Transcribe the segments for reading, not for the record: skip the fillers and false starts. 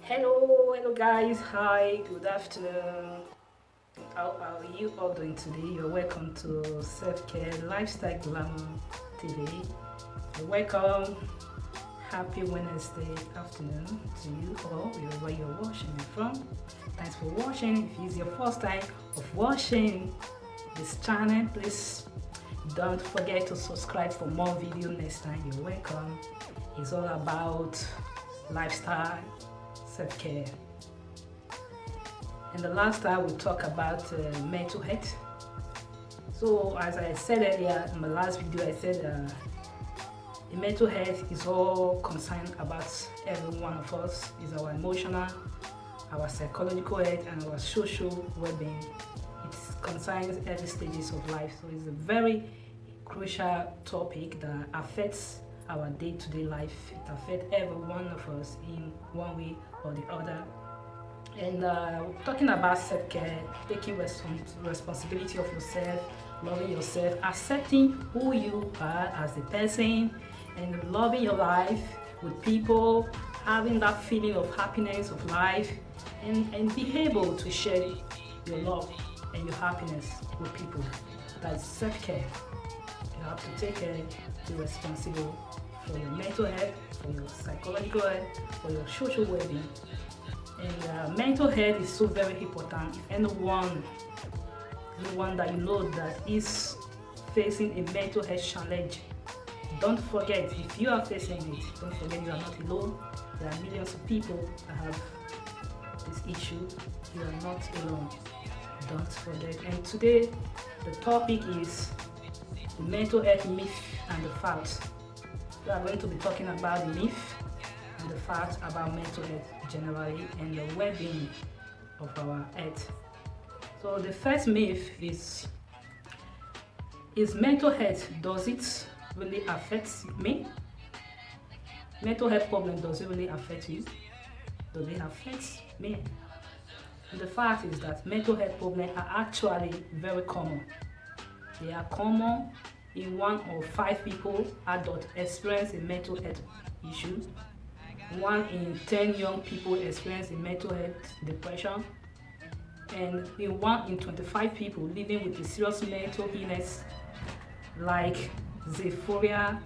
Hello guys, hi, good afternoon. How are you all doing today? You're welcome to Self-Care Lifestyle Glamour TV. You're welcome. Happy Wednesday afternoon to you all, wherever you're watching me from. Thanks for watching. If it's your first time of watching this channel, please don't forget to subscribe for more video next time. You're welcome. It's all about lifestyle, self-care. And the last time we talked about mental health. So as I said earlier in my last video, I said the mental health is all concerned about every one of us. It's our emotional, our psychological health, and our social well-being. It concerns every stages of life. So it's a very crucial topic that affects our day-to-day life. It affects every one of us in one way or the other. And talking about self-care, taking responsibility of yourself, loving yourself, accepting who you are as a person, and loving your life with people, having that feeling of happiness of life, and be able to share your love and your happiness with people. That's self-care. You have to take care, be responsible for your mental health, for your psychological health, for your social well-being. And mental health is so very important. If anyone that you know that is facing a mental health challenge, don't forget, if you are facing it, don't forget you are not alone. There are millions of people that have this issue. You are not alone. Don't forget. And today the topic is the mental health myth and the facts. We are going to be talking about the myth and the facts about mental health generally and the well-being of our health. So the first myth is mental health, does it really affect me? Mental health problem, does it really affect you? Does it affect me? And the fact is that mental health problems are actually very common. They are common in 1 or 5 people, adults, experience a mental health issue. 1 in 10 young people experience a mental health depression. And in 1 in 25 people living with a serious mental illness like xephoria,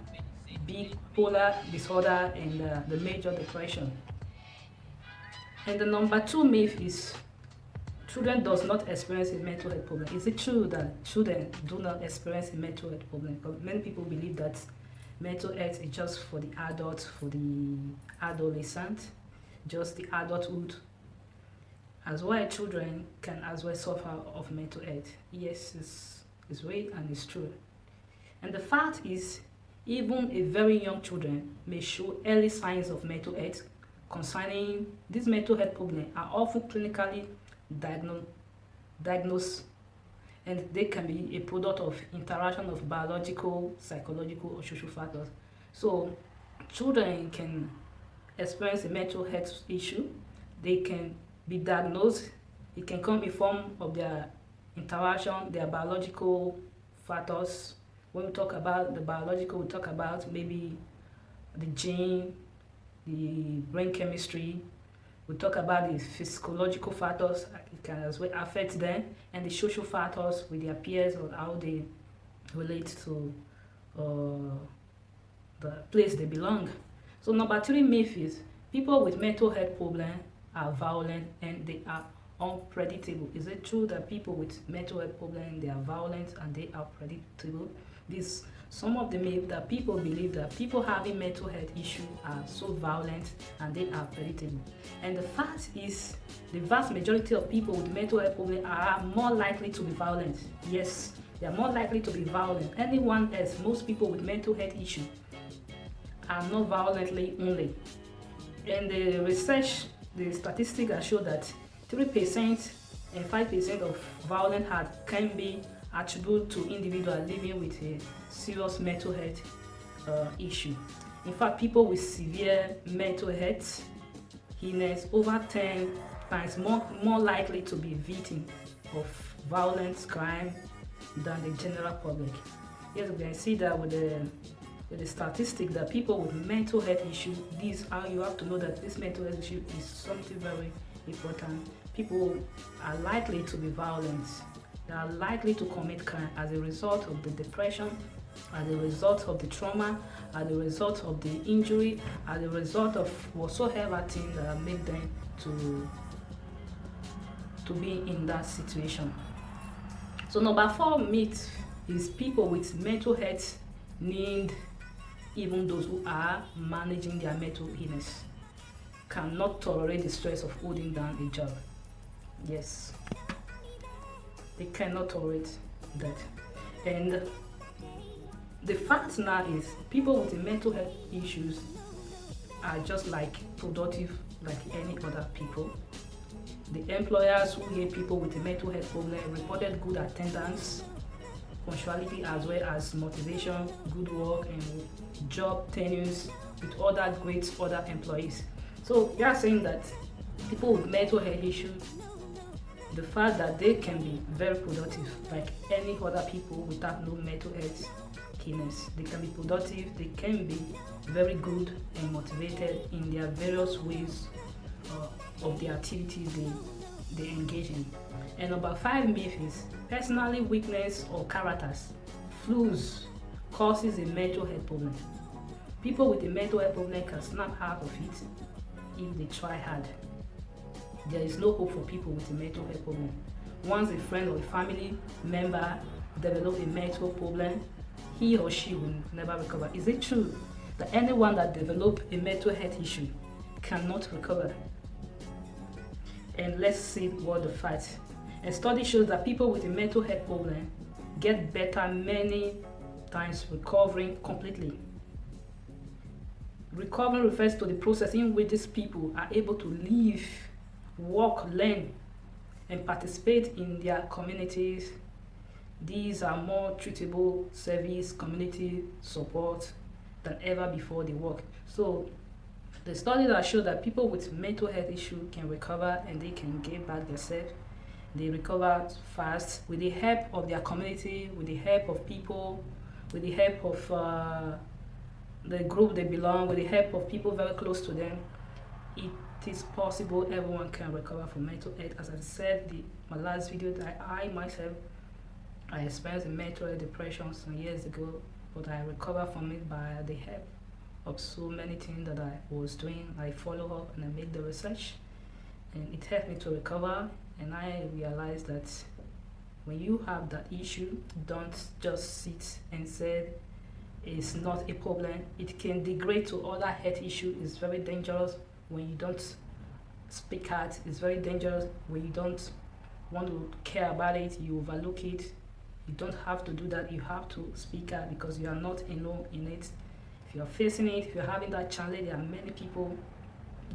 bipolar disorder, and the major depression. And the number 2 myth is children does not experience a mental health problem. Is it true that children do not experience a mental health problem? Because many people believe that mental health is just for the adult, for the adolescent, just the adulthood. As well, children can as well suffer of mental health. Yes, it's right and it's true. And the fact is, even a very young children may show early signs of mental health. Concerning these mental health problems are often clinically diagnosed, and they can be a product of interaction of biological, psychological, or social factors. So children can experience a mental health issue. They can be diagnosed. It can come in form of their interaction, their biological factors. When we talk about the biological, we talk about maybe the gene, the brain chemistry. We talk about the physiological factors, it can as well affect them, and the social factors with their peers or how they relate to the place they belong. So number 3 myth is people with mental health problem are violent and they are unpredictable. Is it true that people with mental health problem, they are violent and they are predictable? This some of the myths that people believe that people having mental health issues are so violent and they are predictable. And the fact is, the vast majority of people with mental health problems are more likely to be violent. Yes, they are more likely to be violent. Anyone else, most people with mental health issues are not violently only. And the research, the statistics that show that 3% and 5% of violent act can be attributed to individuals living with a serious mental health issue. In fact, people with severe mental health illness over 10 times more likely to be victim of violent crime than the general public. Yes, we can see that with the with the statistic that people with mental health issues, these are, you have to know that this mental health issue is something very important. People are likely to be violent. They are likely to commit crime as a result of the depression, as a result of the trauma, as a result of the injury, as a result of whatsoever thing that make them to be in that situation. So number 4 myth is people with mental health need, even those who are managing their mental illness, cannot tolerate the stress of holding down a job. Yes, they cannot tolerate that. And the fact now is people with mental health issues are just like productive like any other people. The employers who hear people with a mental health problem reported good attendance, punctuality, as well as motivation, good work, and job tenures with other great other employees. So we are saying that people with mental health issues, the fact that they can be very productive like any other people without no mental health illness. They can be productive, they can be very good and motivated in their various ways of the activities they engage in. And number 5 myth is personality weakness or characters, flaws causes a mental health problem. People with a mental health problem can snap out of it if they try hard. There is no hope for people with a mental health problem. Once a friend or a family member develops a mental problem, he or she will never recover. Is it true that anyone that develops a mental health issue cannot recover? And let's see what the fact. A study shows that people with a mental health problem get better many times recovering completely. Recovery refers to the process in which these people are able to live, work, learn, and participate in their communities. These are more treatable service, community support than ever before they work. So the studies that show that people with mental health issue can recover and they can get back themselves. They recover fast with the help of their community, with the help of people, with the help of the group they belong, with the help of people very close to them. It is possible everyone can recover from mental health. As I said in my last video, that I myself, I experienced a mental health depression some years ago, but I recovered from it by the help of so many things that I was doing. I follow up and I make the research, and it helped me to recover. And I realized that when you have that issue, don't just sit and say it's not a problem. It can degrade to other health issues. It's very dangerous when you don't speak out. It's very dangerous when you don't want to care about it, you overlook it. You don't have to do that. You have to speak out because you are not alone in it. If you are facing it, if you're having that challenge, there are many people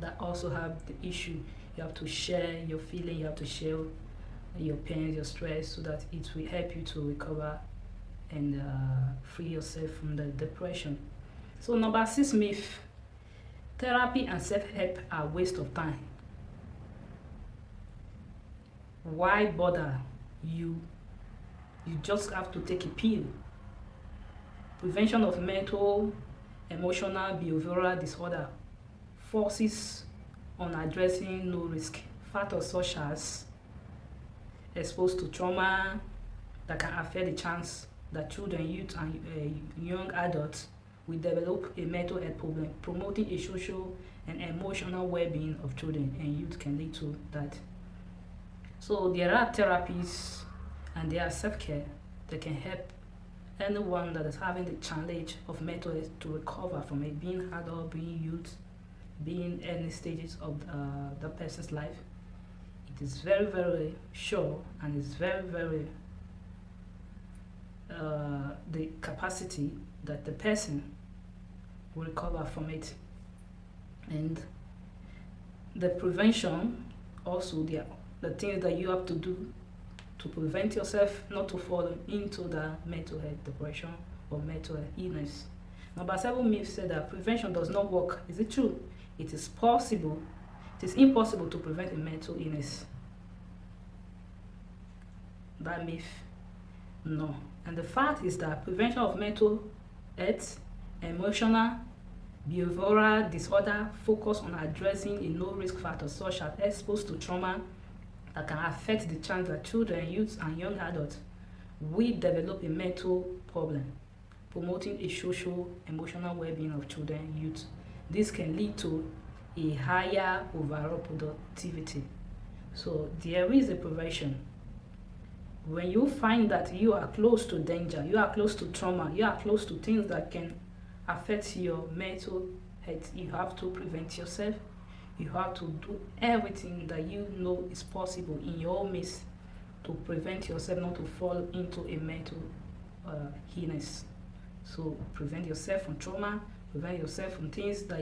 that also have the issue. You have to share your feeling, you have to share your pain, your stress, so that it will help you to recover and free yourself from the depression. So number 6 myth, therapy and self-help are a waste of time. Why bother? You just have to take a pill. Prevention of mental, emotional, behavioral disorder focuses on addressing low risk factors such as exposed to trauma that can affect the chance that children, youth, and young adults will develop a mental health problem. Promoting a social and emotional well-being of children and youth can lead to that. So there are therapies and there are self-care that can help anyone that is having the challenge of mental health to recover from it, being adult, being youth, being any stages of the person's life. It is very, very sure, and it's very, very the capacity that the person will recover from it. And the prevention, also the things that you have to do to prevent yourself not to fall into the mental health depression or mental health illness. Number 7 myth said that prevention does not work. Is it true? It is possible. It is impossible to prevent a mental illness. That myth, no. And the fact is that prevention of mental health Emotional behavioral disorder focus on addressing a low-risk factor such as exposed to trauma that can affect the chance that children, youth, and young adults will develop a mental problem, promoting a social emotional well-being of children, youth. This can lead to a higher overall productivity. So there is a prevention. When you find that you are close to danger, you are close to trauma, you are close to things that can affect your mental health, you have to prevent yourself. You have to do everything that you know is possible in your midst to prevent yourself not to fall into a mental illness. So prevent yourself from trauma, prevent yourself from things that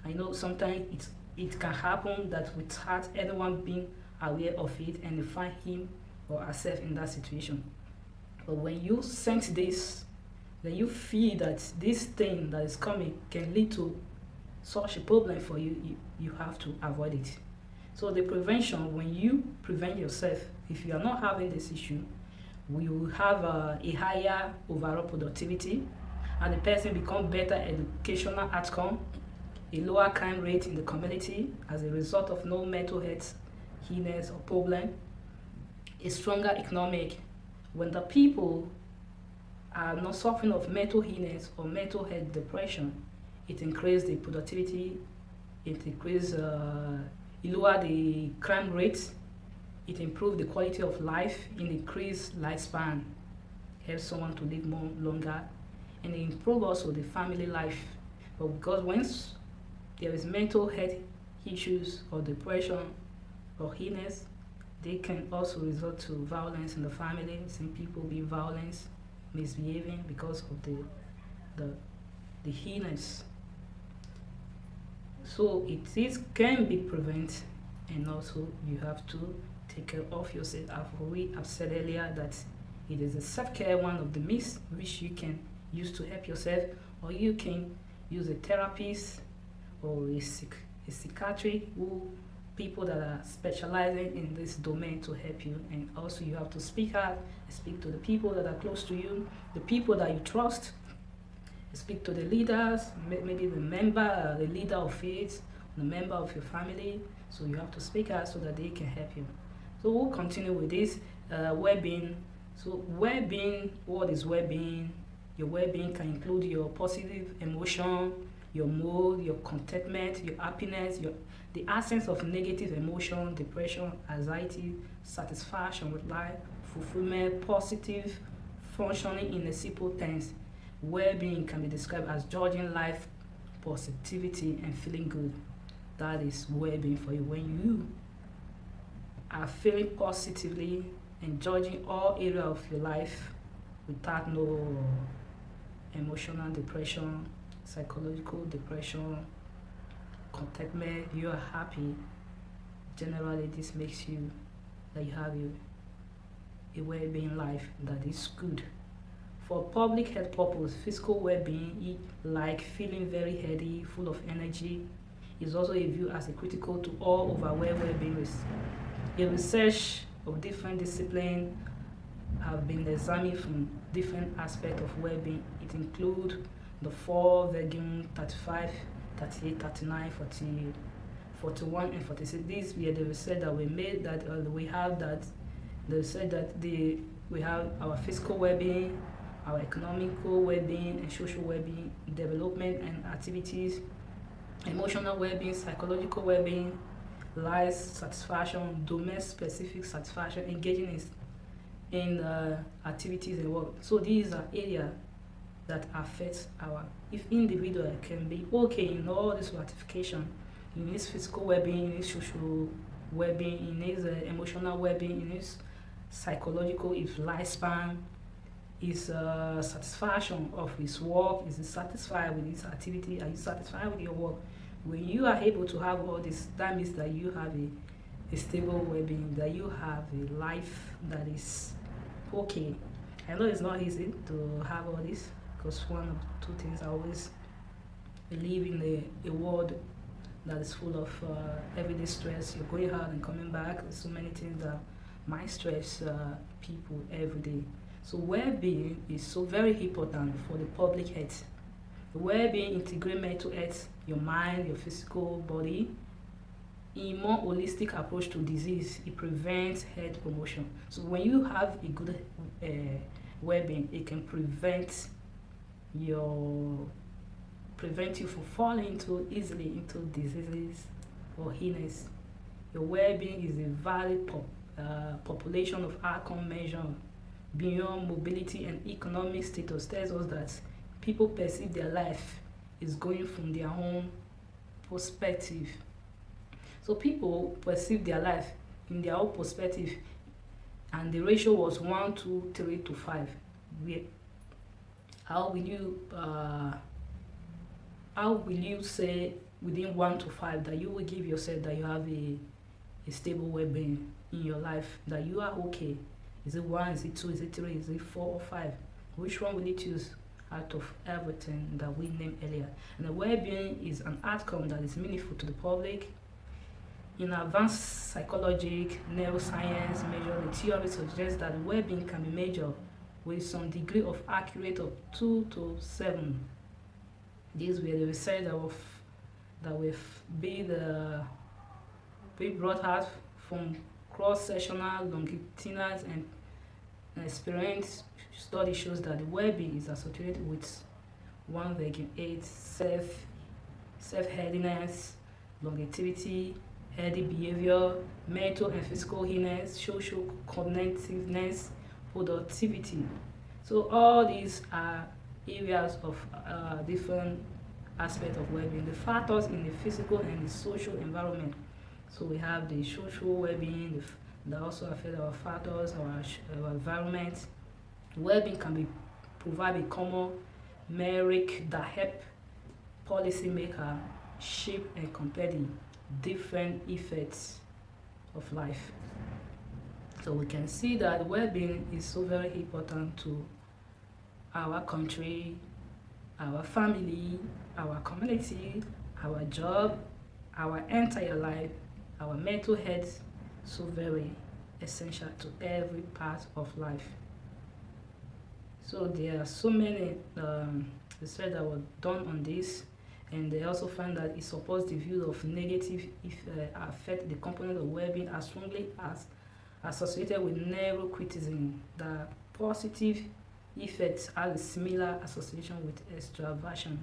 I know sometimes it can happen that without anyone being aware of it and you find him or herself in that situation. But when you sense this, then you feel that this thing that is coming can lead to such a problem for you, you have to avoid it. So the prevention, when you prevent yourself, if you are not having this issue, we will have a higher overall productivity and the person become better educational outcome, a lower crime rate in the community as a result of no mental health illness or problem, a stronger economic. When the people are not suffering of mental illness or mental health depression, it increases the productivity, it lower the crime rate, it improves the quality of life, it increase lifespan, helps someone to live more longer, and it improve also the family life. But because once there is mental health issues or depression or illness, they can also result to violence in the family, some people being violent, misbehaving because of the illness. So can be prevented, and also you have to take care of yourself. We have said earlier that it is a self-care, one of the means which you can use to help yourself, or you can use a therapist or a psychiatrist people that are specializing in this domain to help you. And also you have to speak out, speak to the people that are close to you, the people that you trust, speak to the leaders, maybe the leader of faith, the member of your family. So you have to speak out so that they can help you. So we'll continue with this well-being. So well-being, what is well-being? Your well-being can include your positive emotion, your mood, your contentment, your happiness, the absence of negative emotion, depression, anxiety, satisfaction with life, fulfillment, positive functioning in a simple tense. Well-being can be described as judging life, positivity, and feeling good. That is well-being for you. When you are feeling positively and judging all areas of your life without no emotional depression, psychological depression, contentment, you are happy. Generally, this makes you that you have a well-being life that is good. For public health purpose, physical well-being, like feeling very healthy, full of energy, is also a view as a critical to all overall well-being. A research of different disciplines have been examined from different aspects of well-being. It includes the 4 vegan 35, 38, 39, 40, 41, and 46. These were the research that we made that we have that they said that we have our physical well-being, our economical well-being, and social well-being, development and activities, emotional well-being, psychological well-being, life satisfaction, domain-specific satisfaction, engaging in activities and work. So these are areas that affect if individual can be okay in all this ratification, in his physical well-being, in his social well-being, in his emotional well-being, in his psychological, his lifespan, his satisfaction of his work, is he satisfied with his activity, are you satisfied with your work? When you are able to have all this, that means that you have a stable well-being, that you have a life that is okay. I know it's not easy to have all this, because one of the 2 things I always believe in a world that is full of everyday stress. You're going out and coming back. There's so many things that might stress people every day. So well-being is so very important for the public health. Well-being integrates mental health, your mind, your physical body, in a more holistic approach to disease. It prevents health promotion. So when you have a good well-being, it can your prevent you from falling easily into diseases or illness. Your well-being is a valid population of outcome measure beyond mobility and economic status. Tells us that people perceive their life is going from their own perspective. So people perceive their life in their own perspective, and the ratio was 1, 2, 3 to 5. How will you say within 1 to 5 that you will give yourself that you have a stable well-being in your life, that you are okay? Is it 1, is it 2, is it 3, is it 4 or 5? Which one will you choose out of everything that we named earlier? And the well-being is an outcome that is meaningful to the public. In advanced psychology, neuroscience measure, the theory suggests that well-being can be measured with some degree of accuracy of 2 to 7. These were the research that we've been brought out from cross-sectional, longitudinal, and experience. Study shows that the well-being is associated with 1.8 self-headiness, longevity, healthy behavior, mental and physical illness, social connectiveness, productivity. So all these are areas of different aspects of well-being. The factors in the physical and the social environment. So we have the social well-being that also affect our factors, our environment. Well-being can be provide a common metric that help policymaker shape and compare the different effects of life. So we can see that well-being is so very important to our country, our family, our community, our job, our entire life, our mental health, so very essential to every part of life. So there are so many research that were done on this, and they also find that it supports the view of negative affect the component of well-being as strongly as associated with neurocriticism. The positive effects have a similar association with extraversion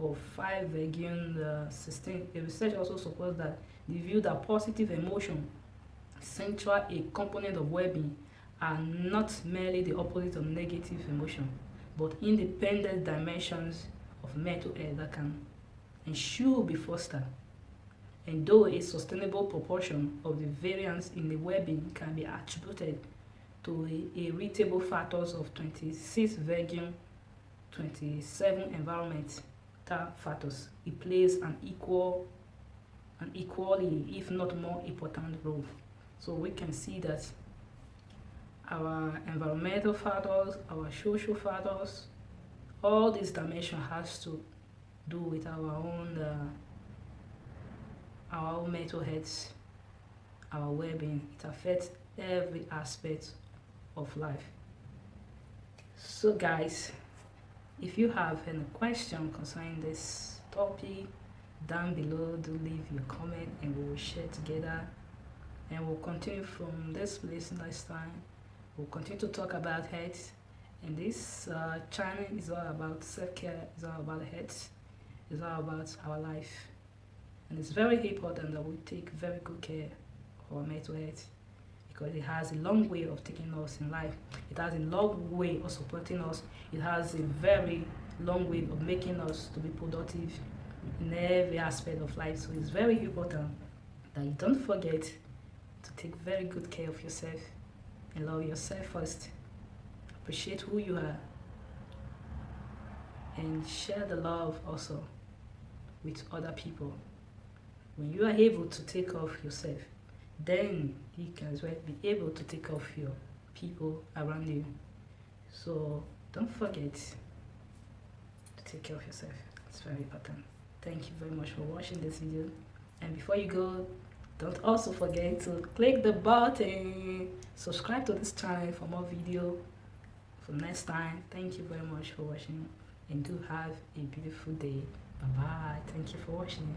of 5.16. The research also supports that the view that positive emotion, central a component of well-being, are not merely the opposite of negative emotion, but independent dimensions of mental health that can and should be fostered. And though a sustainable proportion of the variance in the well-being can be attributed to irritable factors of 26.27 environmental factors, it plays an equally, if not more important role. So we can see that our environmental factors, our social factors, all these dimensions has to do with our own mental health, our well-being. It affects every aspect of life. So guys, if you have any question concerning this topic, down below, do leave your comment and we will share together, and we'll continue from this place next time. We'll continue to talk about health, and this channel is all about self-care, it's all about health, it's all about our life. And it's very important that we take very good care of our mental health, because it has a long way of taking us in life. It has a long way of supporting us. It has a very long way of making us to be productive in every aspect of life. So it's very important that you don't forget to take very good care of yourself and love yourself first. Appreciate who you are and share the love also with other people. When you are able to take care of yourself, then you can as well be able to take care of your people around you. So don't forget to take care of yourself. It's very important. Thank you very much for watching this video. And before you go, don't also forget to click the button, subscribe to this channel for more video for next time. Thank you very much for watching, and do have a beautiful day. Bye bye. Thank you for watching.